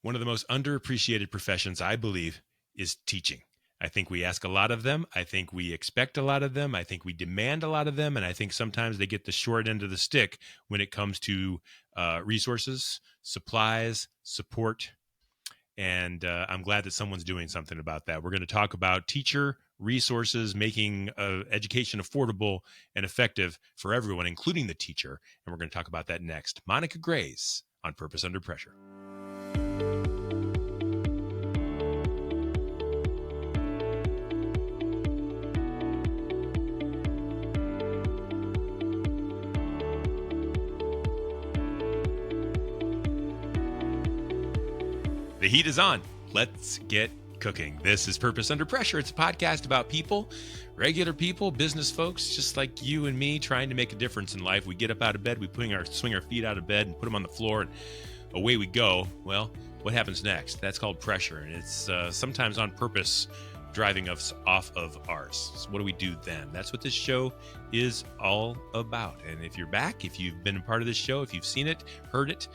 One of the most underappreciated professions, I believe, is teaching. I think we ask a lot of them. I think we expect a lot of them. I think we demand a lot of them. And I think sometimes they get the short end of the stick when it comes to resources, supplies, support. And I'm glad that someone's doing something about that. We're going to talk about teacher resources, making education affordable and effective for everyone, including the teacher. And we're going to talk about that next. Monica Grays on Purpose Under Pressure. The heat is on. Let's get cooking. This is Purpose Under Pressure. It's a podcast about people, regular people, business folks, just like you and me, trying to make a difference in life. We get up out of bed, we swing our feet out of bed and put them on the floor, and away we go. Well, what happens next? That's called pressure, and it's sometimes on purpose driving us off of ours. So what do we do then? That's what this show is all about. And if you're back, if you've been a part of this show, if you've seen it, heard it,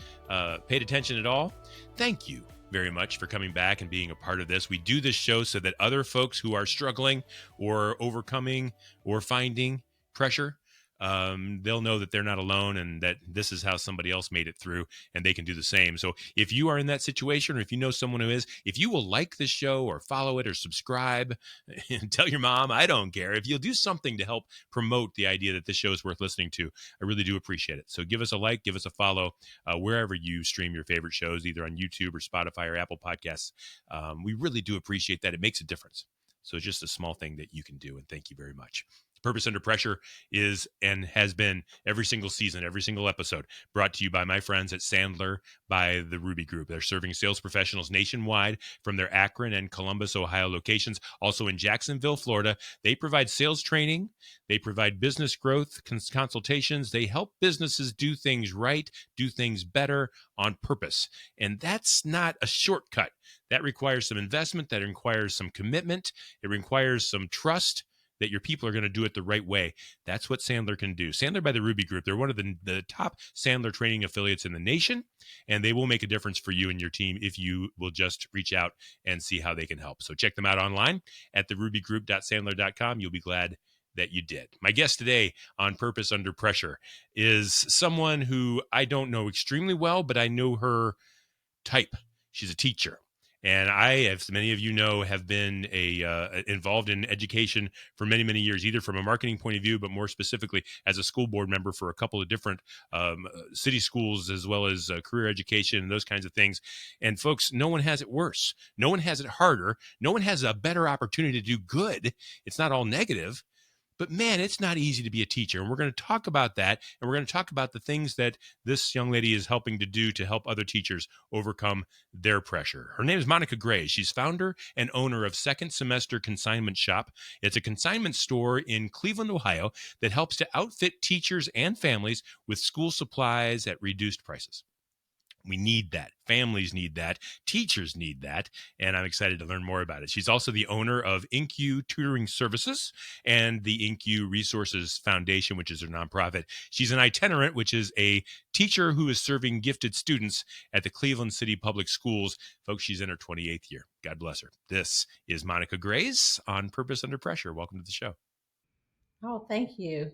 paid attention at all, thank you very much for coming back and being a part of this. We do this show so that other folks who are struggling or overcoming or finding pressure, they'll know that they're not alone and that this is how somebody else made it through and they can do the same. So if you are in that situation, or if you know someone who is, if you will like this show or follow it or subscribe and tell your mom, I don't care. If you'll do something to help promote the idea that this show is worth listening to, I really do appreciate it. So give us a like, give us a follow wherever you stream your favorite shows, either on YouTube or Spotify or Apple Podcasts. We really do appreciate that. It makes a difference. So it's just a small thing that you can do. And thank you very much. Purpose Under Pressure is and has been every single season, every single episode, brought to you by my friends at Sandler by the Ruby Group. They're serving sales professionals nationwide from their Akron and Columbus, Ohio locations, also in Jacksonville, Florida. They provide sales training. They provide business growth consultations. They help businesses do things right, do things better on purpose. And that's not a shortcut. That requires some investment. That requires some commitment. It requires some trust that your people are going to do it the right way. That's what Sandler can do. Sandler by the Ruby Group, they're one of the top Sandler training affiliates in the nation, and they will make a difference for you and your team if you will just reach out and see how they can help. So check them out online at therubygroup.sandler.com. You'll be glad that you did. My guest today on Purpose Under Pressure is someone who I don't know extremely well, but I know her type. She's a teacher. And I, as many of you know, have been involved in education for many, many years, either from a marketing point of view, but more specifically as a school board member for a couple of different city schools, as well as career education and those kinds of things. And folks, no one has it worse. No one has it harder. No one has a better opportunity to do good. It's not all negative. But man, it's not easy to be a teacher. And we're going to talk about that. And we're going to talk about the things that this young lady is helping to do to help other teachers overcome their pressure. Her name is Monica Gray. She's founder and owner of Second Semester Consignment Shop. It's a consignment store in Cleveland, Ohio, that helps to outfit teachers and families with school supplies at reduced prices. We need that. Families need that. Teachers need that. And I'm excited to learn more about it. She's also the owner of InQ Tutoring Services and the InQ Resources Foundation, which is a nonprofit. She's an itinerant, which is a teacher who is serving gifted students at the Cleveland City Public Schools. Folks, she's in her 28th year. God bless her. This is Monica Grays on Purpose Under Pressure. Welcome to the show. Oh, thank you.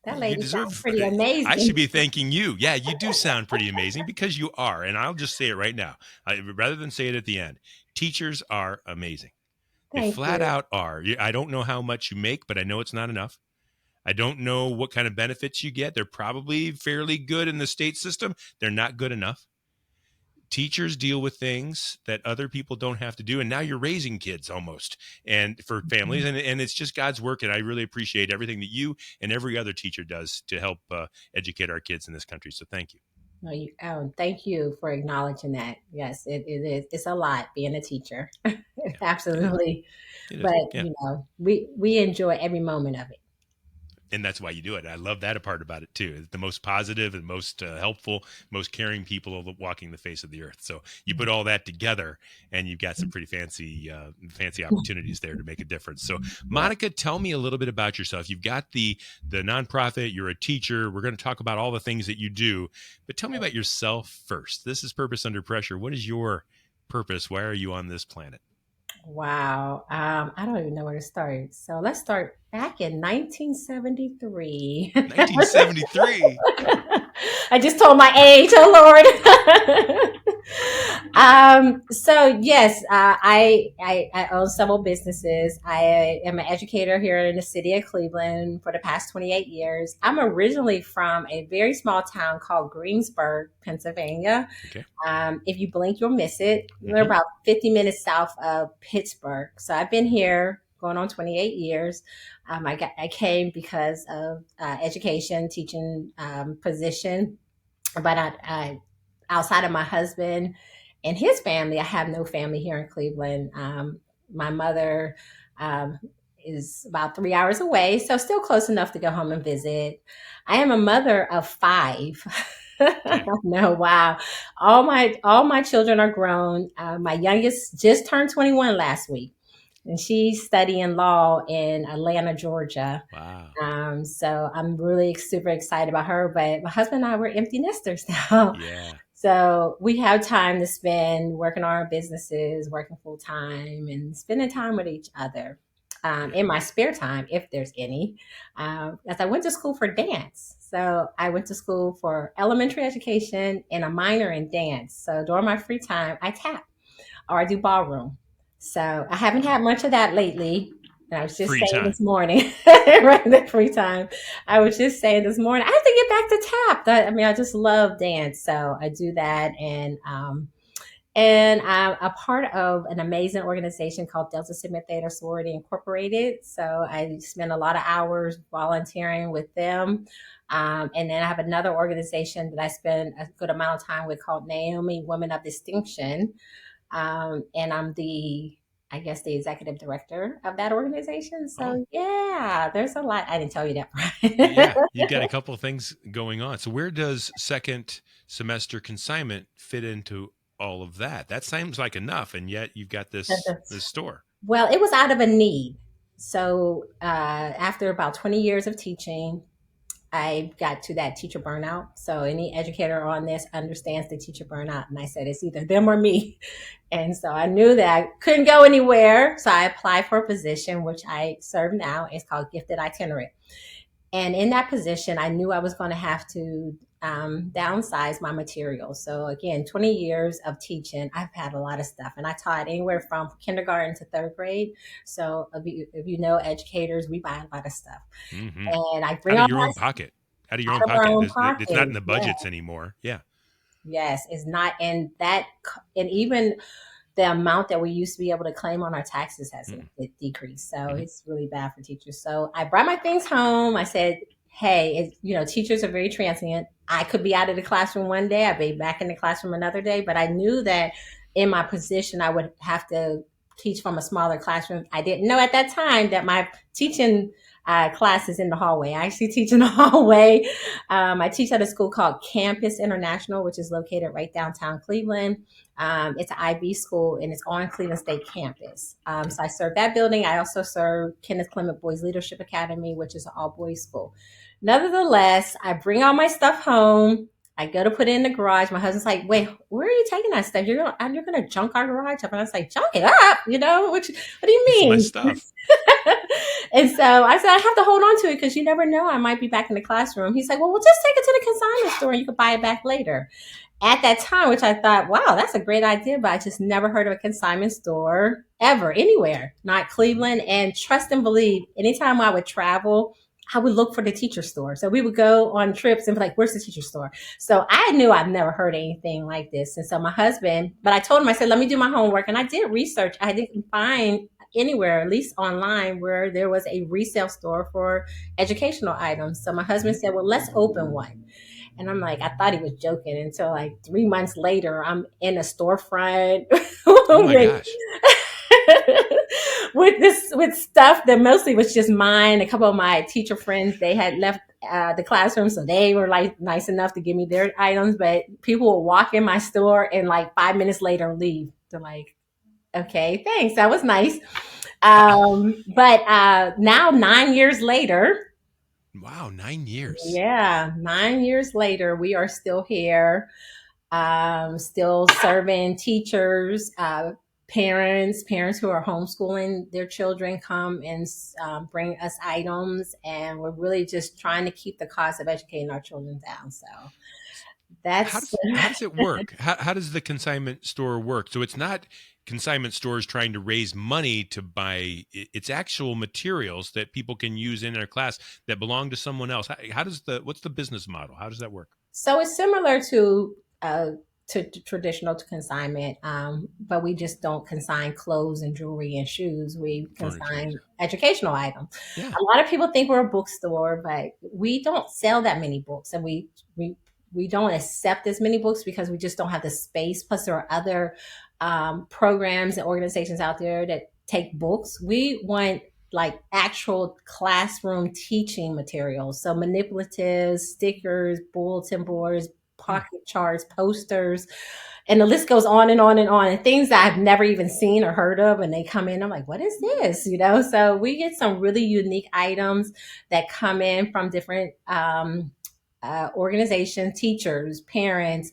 That You lady deserve. sounds pretty amazing. I should be thanking you. Yeah, you do sound pretty amazing because you are. And I'll just say it right now, rather than say it at the end. Teachers are amazing. They flat out are. I don't know how much you make, but I know it's not enough. I don't know what kind of benefits you get. They're probably fairly good in the state system. They're not good enough. Teachers deal with things that other people don't have to do. And now you're raising kids almost, and for families. And it's just God's work. And I really appreciate everything that you and every other teacher does to help educate our kids in this country. So thank you. Thank you for acknowledging that. Yes, it is. It's a lot being a teacher. Absolutely. But, Yeah. we enjoy every moment of it. And that's why you do it. I love that part about it too. The most positive and most helpful, most caring people walking the face of the earth. So you put all that together, and you've got some pretty fancy opportunities there to make a difference. So, Yeah. Monica, tell me a little bit about yourself. You've got the nonprofit. You're a teacher. We're going to talk about all the things that you do, but tell me about yourself first. This is Purpose Under Pressure. What is your purpose? Why are you on this planet? Wow. I don't even know where to start. So let's start back in 1973. 1973. I just told my age. Oh Lord. So yes, I own several businesses. I am an educator here in the city of Cleveland for the past 28 years. I'm originally from a very small town called Greensburg, Pennsylvania. Okay. If you blink, you'll miss it. We're Mm-hmm. about 50 minutes south of Pittsburgh. So I've been here going on 28 years. I came because of education, teaching position, but outside of my husband and his family, I have no family here in Cleveland. My mother um, is about 3 hours away, so still close enough to go home and visit. I am a mother of five. Okay. No, wow. All my children are grown. My youngest just turned 21 last week, and she's studying law in Atlanta, Georgia. Wow. So I'm really super excited about her. But my husband and I were empty nesters now. Yeah. So we have time to spend working on our businesses, working full time, and spending time with each other. Yeah. In my spare time, if there's any, as I went to school for dance. So I went to school for elementary education and a minor in dance. So during my free time, I tap or I do ballroom. So I haven't had Wow. much of that lately. And I was just Free saying time. this morning, right in the free time, I was just saying this morning, I have to get back to tap. I just love dance. So I do that. And I'm a part of an amazing organization called Delta Sigma Theta Sorority Incorporated. So I spend a lot of hours volunteering with them. And then I have another organization that I spend a good amount of time with called Naomi Women of Distinction. And I'm I guess, the executive director of that organization. Oh, So yeah, there's a lot. I didn't tell you that, yeah. Brian. You've got a couple of things going on. So where does second semester consignment fit into all of that? That seems like enough, and yet you've got this store. Well, it was out of a need. So after about 20 years of teaching, I got to that teacher burnout. So any educator on this understands the teacher burnout. And I said, it's either them or me. And so I knew that I couldn't go anywhere. So I applied for a position, which I serve now. It's called Gifted Itinerant. And in that position, I knew I was going to have to downsize my materials. So again, 20 years of teaching, I've had a lot of stuff, and I taught anywhere from kindergarten to third grade. So if you know educators, we buy a lot of stuff, Mm-hmm. and I bring Out of all your my own pocket. Out of your own out of our pocket. own It's not in pocket. the Yeah. budgets anymore. Yeah. Yes, it's not, and even the amount that we used to be able to claim on our taxes has Mm-hmm. decreased. So Mm-hmm. it's really bad for teachers. So I brought my things home. I said, hey, teachers are very transient. I could be out of the classroom one day, I'd be back in the classroom another day. But I knew that in my position, I would have to teach from a smaller classroom. I didn't know at that time that my teaching class is in the hallway. I actually teach in the hallway. I teach at a school called Campus International, which is located right downtown Cleveland. It's an IB school, and it's on Cleveland State campus. Okay. So I serve that building. I also serve Kenneth Clement Boys Leadership Academy, which is an all boys school. Nevertheless, I bring all my stuff home. I go to put it in the garage. My husband's like, "Wait, where are you taking that stuff? You're gonna junk our garage up?" And I was like, "Junk it up? What do you It's my mean?" stuff. And so I said, "I have to hold on to it because you never know. I might be back in the classroom." He's like, "Well, we'll just take it to the consignment store and you can buy it back later." At that time, which I thought, wow, that's a great idea, but I just never heard of a consignment store ever, anywhere, not Mm-hmm. Cleveland. And trust and believe, anytime I would travel, I would look for the teacher store. So we would go on trips and be like, where's the teacher store? So I knew I've never heard anything like this. And so my husband, but I told him, I said, let me do my homework. And I did research. I didn't find anywhere, at least online, where there was a resale store for educational items. So my husband said, well, let's open one. And I'm like, I thought he was joking until like 3 months later, I'm in a storefront Oh my gosh. with stuff that mostly was just mine. A couple of my teacher friends, they had left the classroom, so they were like nice enough to give me their items. But people would walk in my store and like 5 minutes later leave. They're like, okay, thanks, that was nice. But now 9 years later, Wow, 9 years. yeah, 9 years later, we are still here, still serving teachers, parents who are homeschooling their children come and bring us items, and we're really just trying to keep the cost of educating our children down. So How that's does how does it work? How does the consignment store work? So it's not consignment stores trying to raise money to buy it's actual materials that people can use in their class that belong to someone else. How does the what's the business model? How does that work? so it's similar to traditional to consignment, but we just don't consign clothes and jewelry and shoes. We Furniture. consign educational items. Yeah. A lot of people think we're a bookstore, but we don't sell that many books, and we we don't accept as many books because we just don't have the space. Plus, there are other programs and organizations out there that take books. We want like actual classroom teaching materials, so manipulatives, stickers, bulletin boards, Hmm. pocket charts, posters, and the list goes on and on and on. And things that I've never even seen or heard of, and they come in, I'm like, what is this? So we get some really unique items that come in from different organizations, teachers, parents.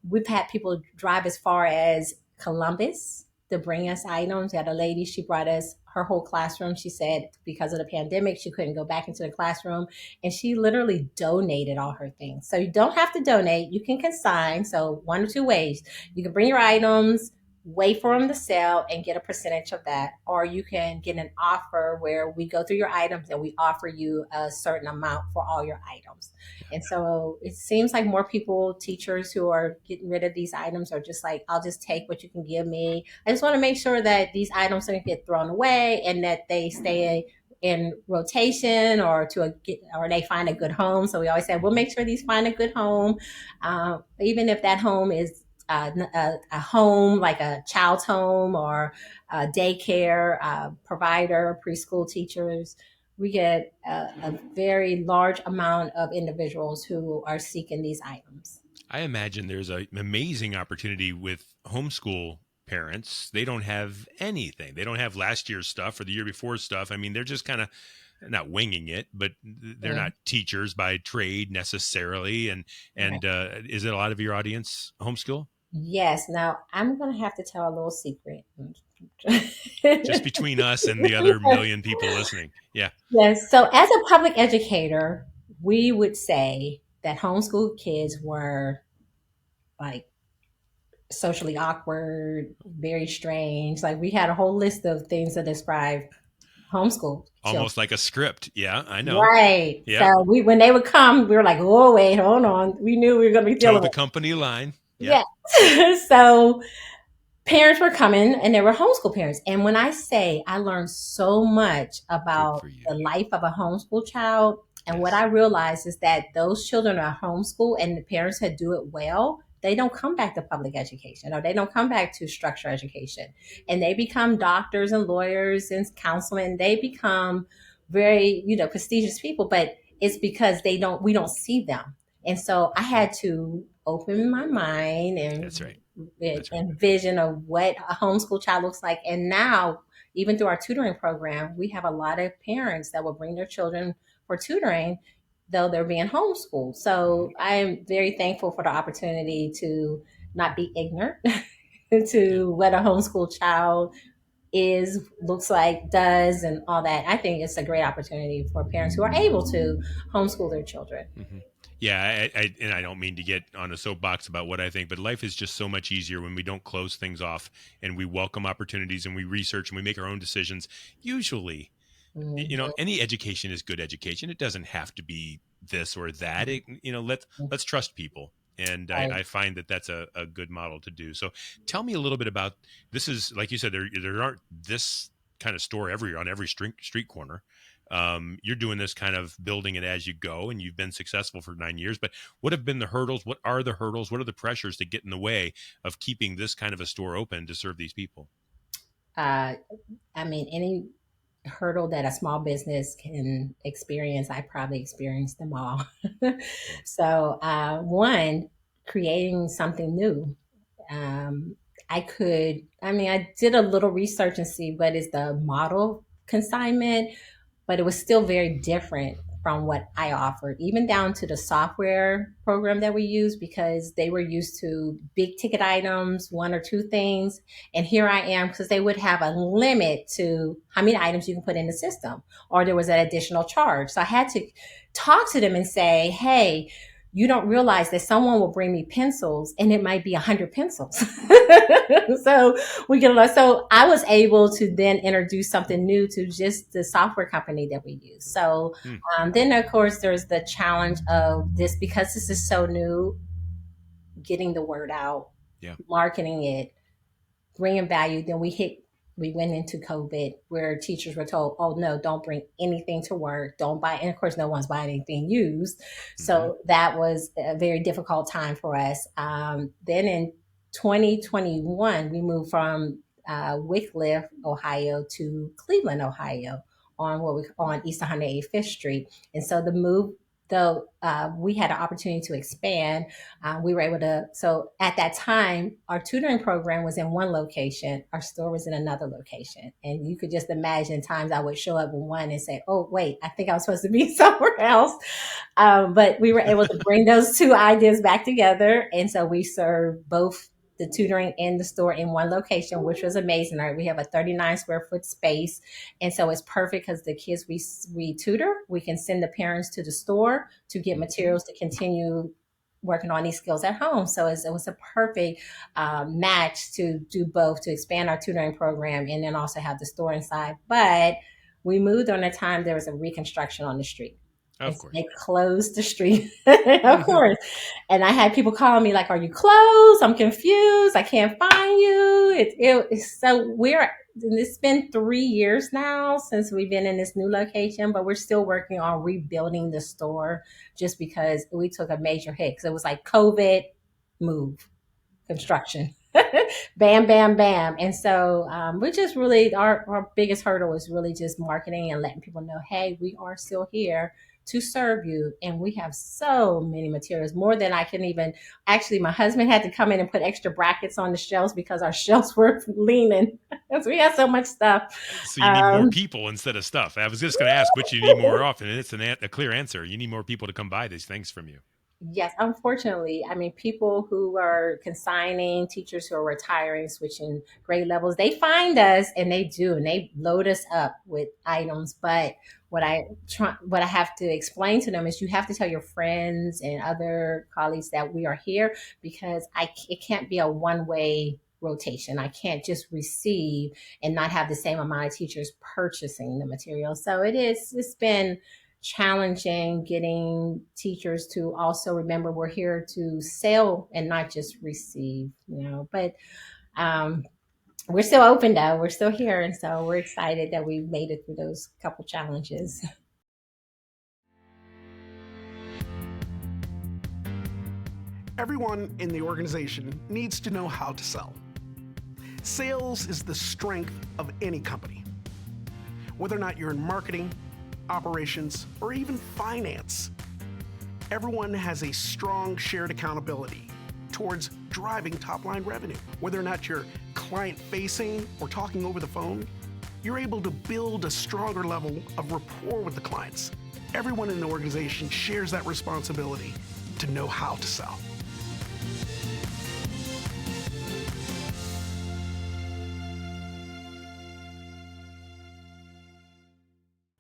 We've had people drive as far as Columbus to bring us items. We had a lady, she brought us her whole classroom. She said because of the pandemic, she couldn't go back into the classroom, and she literally donated all her things. So you don't have to donate, you can consign. So one or two ways. You can bring your items, wait for them to sell and get a percentage of that, or you can get an offer where we go through your items and we offer you a certain amount for all your items. And so it seems like more people, teachers who are getting rid of these items, are just like, I'll just take what you can give me. I just want to make sure that these items don't get thrown away and that they stay in rotation, or or they find a good home. So we always say we'll make sure these find a good home, even if that home is a home like a child's home or a daycare provider, preschool teachers. We get a very large amount of individuals who are seeking these items. I imagine there's an amazing opportunity with homeschool parents. They don't have anything. They don't have last year's stuff or the year before stuff. I mean, they're just kind of not winging it, but they're Mm, not teachers by trade necessarily. right. And is it a lot of your audience homeschool? Yes. Now I'm going to have to tell a little secret. Just between us and the other million people listening. Yeah. Yes. So, as a public educator, we would say that homeschool kids were like socially awkward, very strange. Like we had a whole list of things to describe homeschool children. Almost like a script. Yeah, I know. Right. Yeah. So we when they would come, we were like, oh wait, hold on. We knew we were going to be Toe dealing the with. company line. Yeah. Yeah. So parents were coming, and they were homeschool parents. And when I say I learned so much Good about for you. the life of a homeschool child, and what Yes. I realized is that those children are homeschooled and the parents that do it well, they don't come back to public education, or they don't come back to structured education. And they become doctors and lawyers and counselmen. They become very, prestigious people, but it's because we don't see them. And so I Mhm. had to open my mind and That's right. and That's right. vision of what a homeschool child looks like. And now, even through our tutoring program, we have a lot of parents that will bring their children for tutoring, though they're being homeschooled. Hmm. So I'm very thankful for the opportunity to not be ignorant Yeah. to what a homeschool child looks like, does, and all that. I think it's a great opportunity for parents who are able to homeschool their children. Hmm. Yeah, and I don't mean to get on a soapbox about what I think, but life is just so much easier when we don't close things off and we welcome opportunities and we research and we make our own decisions. Usually, Mhm. any education is good education. It doesn't have to be this or that. Let's trust people, and I, Right. I find that that's a good model to do. So, tell me a little bit about this. Is like you said, there aren't this kind of store on every street corner. You're doing this kind of building it as you go, and you've been successful for 9 years. But what have been the hurdles? What are the hurdles? What are the pressures that get in the way of keeping this kind of a store open to serve these people? I mean, any hurdle that a small business can experience, I probably experienced them all. So, one, creating something new. Um, I mean, I did a little research and see what is the model consignment, but it was still very different from what I offered, even down to the software program that we use, because they were used to big ticket items, one or two things. And here I am, because they would have a limit to how many items you can put in the system, or there was an additional charge. So I had to talk to them and say, hey, you don't realize that someone will bring me pencils and it might be 100 pencils. So we get a lot. So I was able to then introduce something new to just the software company that we use. So Hmm. then, of course, there's the challenge of this, because this is so new, getting the word out, Yeah. marketing it, bringing value. Then we went into COVID where teachers were told, oh, no, don't bring anything to work. Don't buy. And of course, no one's buying anything used. Mm-hmm. So that was a very difficult time for us. Then in 2021, we moved from Wickliffe, Ohio to Cleveland, Ohio on East 185th Street. And so the move, though we had an opportunity to expand, we were able to. So at that time, our tutoring program was in one location, our store was in another location. And you could just imagine times I would show up in one and say, oh, wait, I think I was supposed to be somewhere else. But we were able to bring those two ideas back together. And so we serve both the tutoring and the store in one location, which was amazing. Right? We have a 39 square foot space. And so it's perfect because the kids we tutor, we can send the parents to the store to get materials to continue working on these skills at home. So it was a perfect match to do both, to expand our tutoring program and then also have the store inside. But we moved on a time there was a reconstruction on the street. And Of so course. they closed the street, of course. And I had people calling me like, "Are you closed? I'm confused. I can't find you." It's so we're. It's been 3 years now since we've been in this new location, but we're still working on rebuilding the store just because we took a major hit. Because it was like COVID, move, Yeah. construction, bam, bam, bam. And so we just really, our biggest hurdle is really just marketing and letting people know, hey, we are still here to serve you. And we have so many materials, more than I can even. Actually, my husband had to come in and put extra brackets on the shelves because our shelves were leaning. Because we had so much stuff. So you need more Um, people instead of stuff. I was just going to ask which you need more often, and it's a clear answer. You need more people to come buy these things from you. Yes, unfortunately, I mean, people who are consigning, teachers who are retiring, switching grade levels, they find us and they do, and they load us up with items. But what I have to explain to them is you have to tell your friends and other colleagues that we are here, because it can't be a one way rotation. I can't just receive and not have the same amount of teachers purchasing the material. So it's been challenging getting teachers to also remember we're here to sell and not just receive, but um, we're still open though, we're still here, and so we're excited that we made it through those couple challenges. Everyone in the organization needs to know how to sell. Sales is the strength of any company. Whether or not you're in marketing, operations, or even finance, everyone has a strong shared accountability towards driving top-line revenue. Whether or not you're client-facing or talking over the phone, you're able to build a stronger level of rapport with the clients. Everyone in the organization shares that responsibility to know how to sell.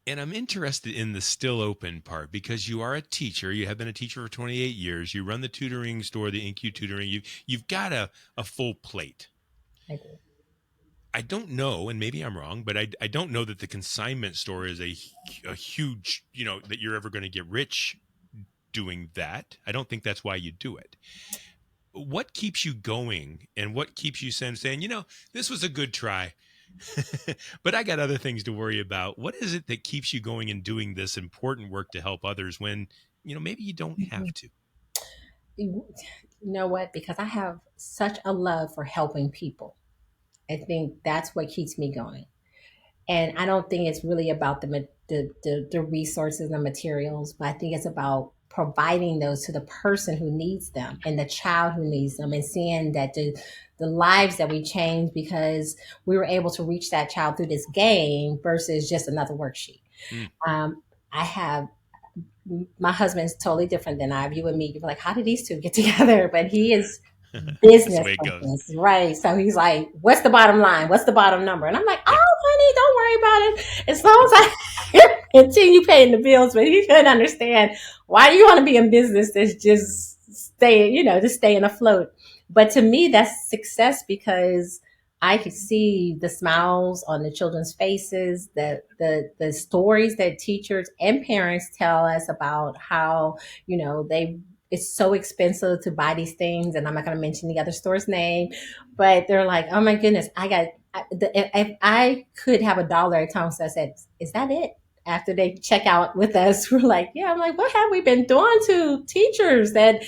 And I'm interested in the still open part because you are a teacher. You have been a teacher for 28 years. You run the tutoring store, the InQ tutoring. You've got a full plate. I do. I don't know, and maybe I'm wrong, but I don't know that the consignment store is a huge, that you're ever going to get rich doing that. I don't think that's why you do it. What keeps you going, and what keeps you saying, this was a good try, but I got other things to worry about? What is it that keeps you going and doing this important work to help others when, maybe you don't have to? You know what? Because I have such a love for helping people. I think that's what keeps me going. And I don't think it's really about the resources and the materials, but I think it's about providing those to the person who needs them and the child who needs them, and seeing that the lives that we change because we were able to reach that child through this game versus just another worksheet. Mm. I have My husband's totally different than I. You and me, you're like, how did these two get together? But he is That's the business way it goes. focused, right? So he's like, what's the bottom line? What's the bottom number? And I'm like, Yeah. oh, honey, don't worry about it. As long as I continue paying the bills. But he couldn't understand, why do you want to be in business that's just just staying afloat. But to me, that's success, because I could see the smiles on the children's faces, the stories that teachers and parents tell us about how, they it's so expensive to buy these things, and I'm not going to mention the other store's name, but they're like, oh my goodness, if I could have $1 at time, so I said, is that it? After they check out with us, we're like, yeah. I'm like, what have we been doing to teachers that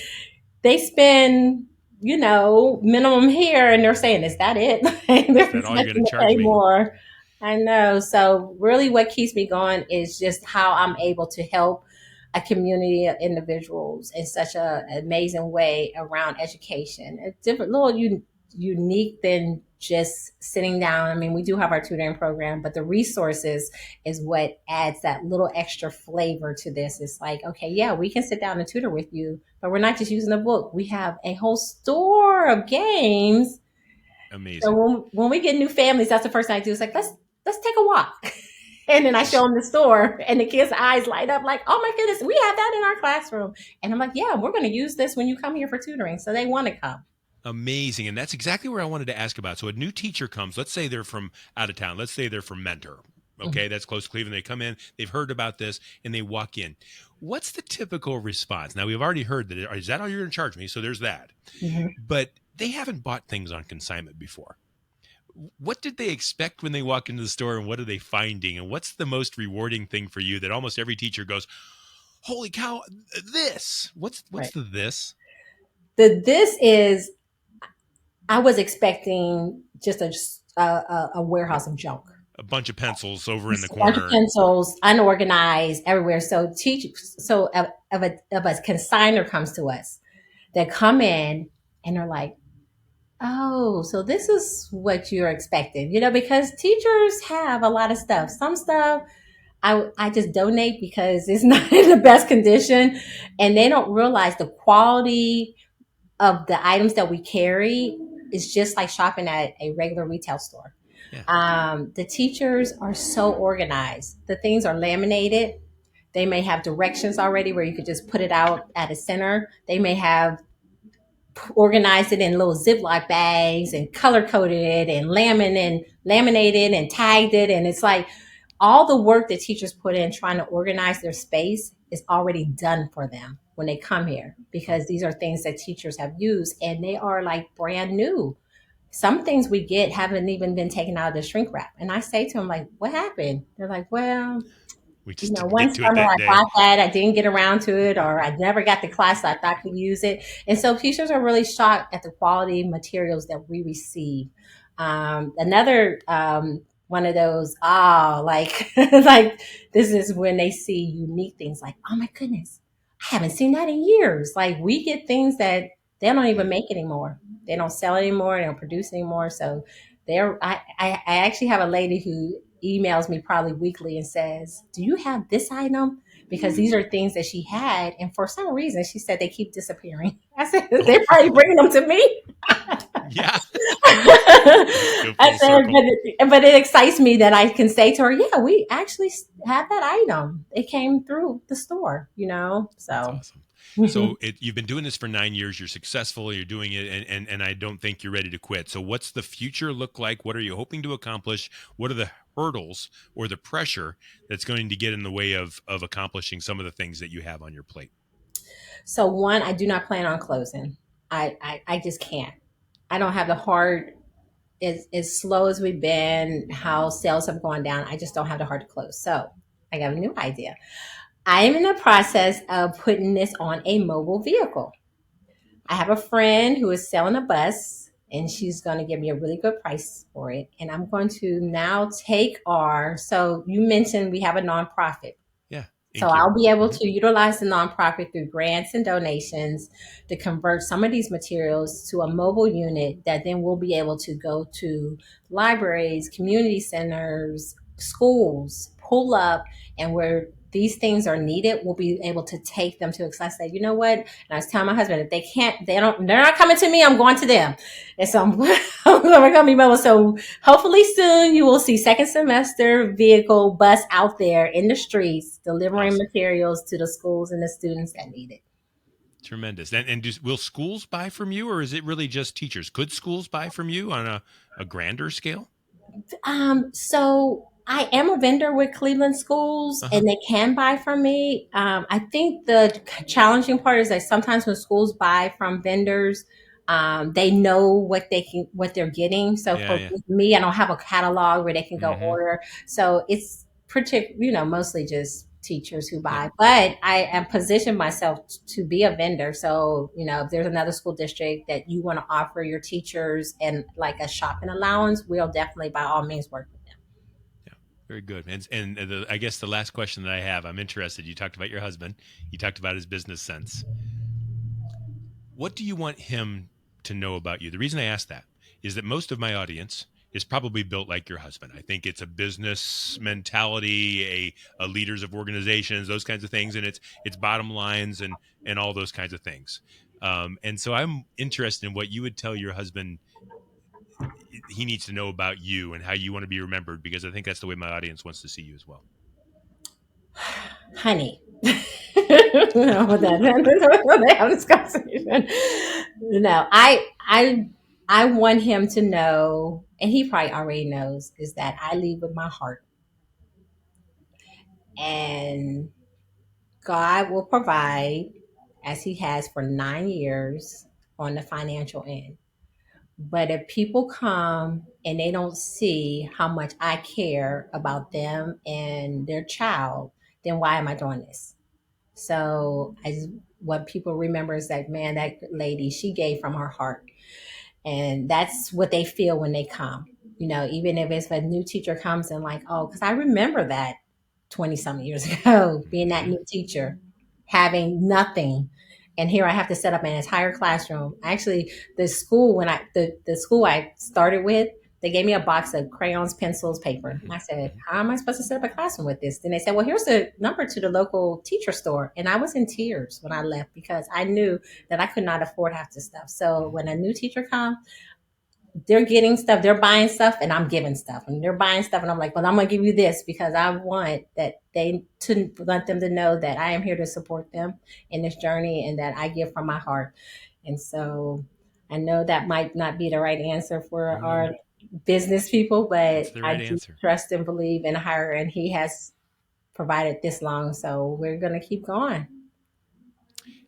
they spend, minimum here, and they're saying, is that it? Is They're that all you're expecting going to to charge pay me? more. I know. So really what keeps me going is just how I'm able to help a community of individuals in such an amazing way around education. It's different, little unique than just sitting down. I mean, we do have our tutoring program, but the resources is what adds that little extra flavor to this. It's like, okay, yeah, we can sit down and tutor with you, but we're not just using a book. We have a whole store of games. So Amazing. when we get new families, that's the first thing I do. Is like, let's take a walk. And then I show them the store, and the kids' eyes light up like, oh my goodness, we have that in our classroom. And I'm like, yeah, we're going to use this when you come here for tutoring. So they want to come. Amazing. And that's exactly where I wanted to ask about. So a new teacher comes, let's say they're from out of town. Let's say they're from Mentor. Okay, that's close to Cleveland. They come in, they've heard about this, and they walk in. What's the typical response? Now, we've already heard that, is that all you're going to charge me? So there's that. Mm-hmm. But they haven't bought things on consignment before. What did they expect when they walk into the store, and what are they finding? And what's the most rewarding thing for you that almost every teacher goes, holy cow, this? What's Right. the this? This is, I was expecting just a warehouse of junk. A bunch of pencils over in the A bunch of corner. pencils, unorganized everywhere. So of a consigner comes to us, they come in and they're like, oh, so this is what you're expecting, because teachers have a lot of stuff. Some stuff I just donate because it's not in the best condition, and they don't realize the quality of the items that we carry is just like shopping at a regular retail store. Yeah. The teachers are so organized. The things are laminated. They may have directions already where you could just put it out at a center. They may have organized it in little Ziploc bags and color coded it and laminated and tagged it. And it's like all the work that teachers put in trying to organize their space is already done for them when they come here, because these are things that teachers have used and they are like brand new. Some things we get haven't even been taken out of the shrink wrap. And I say to them, like, what happened? They're like, well, We just didn't one get to it summer that I day. bought that, I didn't get around to it, or I never got the class I thought could use it. And so teachers are really shocked at the quality materials that we receive. Another one of those, like, like this is when they see unique things like, oh my goodness, I haven't seen that in years. Like we get things that they don't even make anymore. They don't sell anymore. They don't produce anymore. So I actually have a lady who emails me probably weekly and says, do you have this item? Because these are things that she had. And for some reason, she said they keep disappearing. I said, they're probably bringing them to me. Yeah. I said, but it excites me that I can say to her, yeah, we actually have that item. It came through the store, so. That's awesome. So you've been doing this for 9 years. You're successful. You're doing it. And I don't think you're ready to quit. So what's the future look like? What are you hoping to accomplish? What are the hurdles or the pressure that's going to get in the way of accomplishing some of the things that you have on your plate? So one, I do not plan on closing. I just can't. I don't have the heart. As slow as we've been, how sales have gone down, I just don't have the heart to close. So I got a new idea. I am in the process of putting this on a mobile vehicle. I have a friend who is selling a bus, and she's going to give me a really good price for it. And I'm going to now so you mentioned we have a nonprofit. Yeah. So Thank you. I'll be able to utilize the nonprofit through grants and donations to convert some of these materials to a mobile unit that then we'll be able to go to libraries, community centers, schools, pull up, and where these things are needed, we'll be able to take them to. Because I said, you know what? And I was telling my husband, if they're not coming to me, I'm going to them. And so I'm going to be mobile. So hopefully soon you will see second semester vehicle bus out there in the streets delivering Awesome. materials to the schools and the students that need it. Tremendous. And will schools buy from you, or is it really just teachers? Could schools buy from you on a grander scale? So I am a vendor with Cleveland Schools, Uh-huh. and they can buy from me. I think the challenging part is that sometimes when schools buy from vendors, they know what they're getting. So Yeah, for yeah. me, I don't have a catalog where they can go Mm-hmm. order. So it's mostly just teachers who Yeah. buy. But I am positioned myself to be a vendor. So if there's another school district that you want to offer your teachers and like a shopping allowance, we'll definitely by all means work with them. Yeah. Very good. And I guess the last question that I have, I'm interested. You talked about your husband. You talked about his business sense. What do you want him to know about you? The reason I ask that is that most of my audience is probably built like your husband. I think it's a business mentality, a leaders of organizations, those kinds of things, and it's bottom lines and all those kinds of things. And so I'm interested in what you would tell your husband he needs to know about you and how you want to be remembered, because I think that's the way my audience wants to see you as well. Honey. They have this conversation. No, I want him to know, and he probably already knows, is that I lead with my heart, and God will provide as He has for 9 years on the financial end. But if people come and they don't see how much I care about them and their child, then why am I doing this? So what people remember is that, man, that lady, she gave from her heart. And that's what they feel when they come. Even if it's a new teacher comes and like, oh, because I remember that 20 something years ago, being that Mm-hmm. new teacher, having nothing. And here I have to set up an entire classroom. Actually, the school I started with, they gave me a box of crayons, pencils, paper. Mm-hmm. And I said, Mm-hmm. how am I supposed to set up a classroom with this? Then they said, well, here's the number to the local teacher store. And I was in tears when I left because I knew that I could not afford half the stuff. So when a new teacher comes, they're getting stuff, they're buying stuff, and I'm giving stuff, and they're buying stuff, and I'm like, well, I'm gonna give you this because I want them to know that I am here to support them in this journey and that I give from my heart. And so I know that might not be the right answer for Oh no, our business people, it's but the I right do answer. trust and believe in her, and he has provided this long, so we're gonna keep going.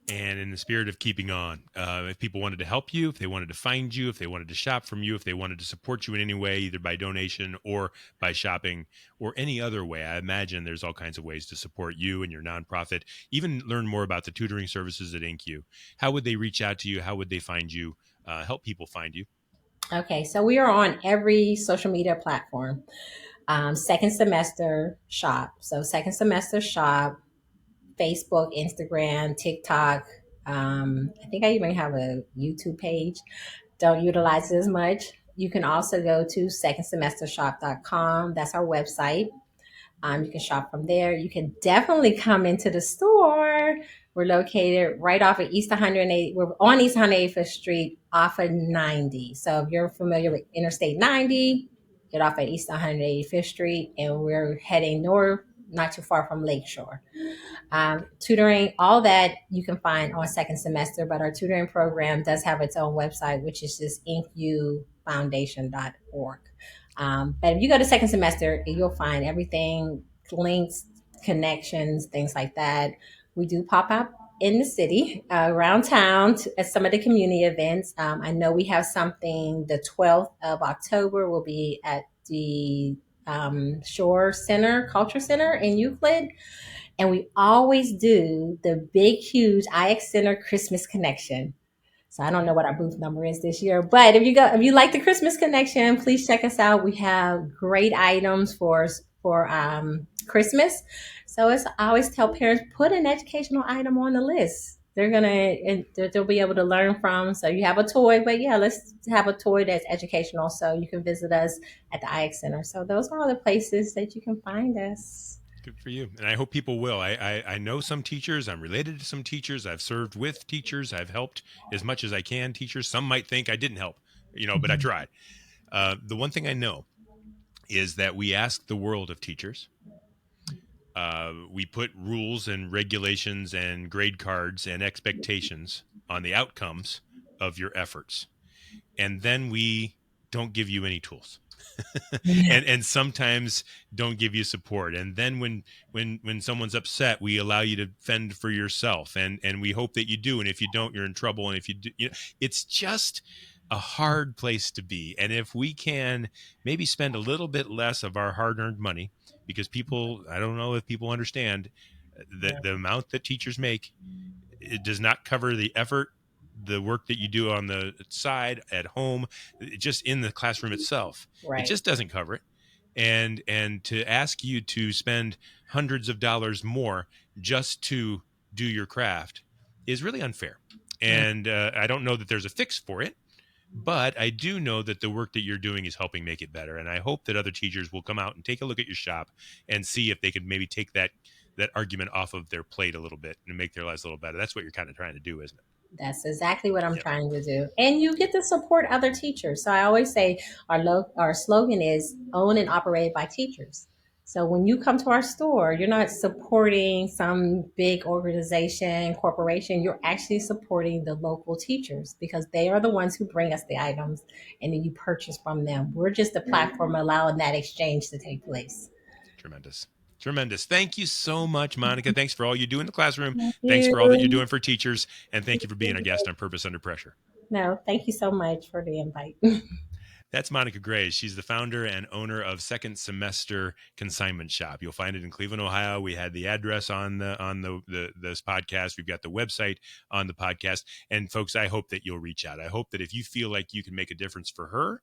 And in the spirit of keeping on, if people wanted to help you, if they wanted to find you, if they wanted to shop from you, if they wanted to support you in any way, either by donation or by shopping or any other way, I imagine there's all kinds of ways to support you and your nonprofit, even learn more about the tutoring services at InQ. How would they reach out to you? How would they find you? Help people find you? Okay, so we are on every social media platform. Second Semester Shop. So Second Semester Shop, Facebook, Instagram, TikTok. I think I even have a YouTube page. Don't utilize it as much. You can also go to secondsemestershop.com. That's our website. You can shop from there. You can definitely come into the store. We're located right off of East 180. We're on East 185th Street off of 90. So if you're familiar with Interstate 90, get off at East 185th Street, and we're heading north, not too far from Lakeshore. Tutoring, all that you can find on second semester, but our tutoring program does have its own website, which is just incufoundation.org. But if you go to second semester, you'll find everything, links, connections, things like that. We do pop up in the city, around town at some of the community events. I know we have something the 12th of October will be at the Shore Center, Culture Center in Euclid. And we always do the big, huge IX Center Christmas connection. So I don't know what our booth number is this year, but if you like the Christmas Connection, please check us out. We have great items for Christmas. So I always tell parents, put an educational item on the list. They'll be able to learn from. So you have a toy, but yeah, let's have a toy that's educational. So you can visit us at the IX Center. So those are all the places that you can find us. Good for you. And I hope people will. I know some teachers. I'm related to some teachers. I've served with teachers. I've helped as much as I can teachers. Some might think I didn't help, but I tried. The one thing I know is that we ask the world of teachers. We put rules and regulations and grade cards and expectations on the outcomes of your efforts. And then we don't give you any tools. and sometimes don't give you support. And then when someone's upset, we allow you to fend for yourself, and we hope that you do. And if you don't, you're in trouble. And if you do, it's just a hard place to be. And if we can maybe spend a little bit less of our hard-earned money, because I don't know if people understand the amount that teachers make, it does not cover the effort, the work that you do on the side at home, just in the classroom itself. Right. It just doesn't cover it. And to ask you to spend hundreds of dollars more just to do your craft is really unfair. And I don't know that there's a fix for it, but I do know that the work that you're doing is helping make it better. And I hope that other teachers will come out and take a look at your shop and see if they could maybe take that argument off of their plate a little bit and make their lives a little better. That's what you're kind of trying to do, isn't it? That's exactly what I'm trying to do. And you get to support other teachers. So I always say our slogan is owned and operated by teachers. So when you come to our store, you're not supporting some big organization, corporation. You're actually supporting the local teachers because they are the ones who bring us the items and then you purchase from them. We're just a platform allowing that exchange to take place. Tremendous. Thank you so much, Monica. Thanks for all you do in the classroom. Thank Thanks for all that you're you. doing for teachers. And thank you for being our guest on Purpose Under Pressure. No, thank you so much for the invite. That's Monica Gray. She's the founder and owner of Second Semester Consignment Shop. You'll find it in Cleveland, Ohio. We had the address on this podcast. We've got the website on the podcast. And folks, I hope that you'll reach out. I hope that if you feel like you can make a difference for her,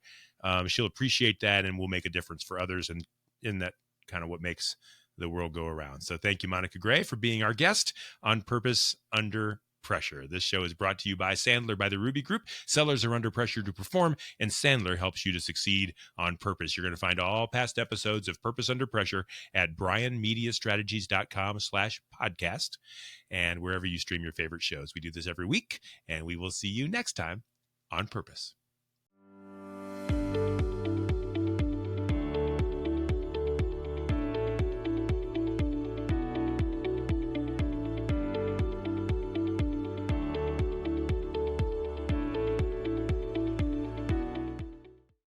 she'll appreciate that and will make a difference for others. And in that kind of what makes the world go around. So thank you, Monica Gray, for being our guest on Purpose Under Pressure. This show is brought to you by Sandler by the Ruby Group. Sellers are under pressure to perform, and Sandler helps you to succeed on purpose. You're going to find all past episodes of Purpose Under Pressure at brianmediastrategies.com/podcast and wherever you stream your favorite shows. We do this every week, and we will see you next time on Purpose.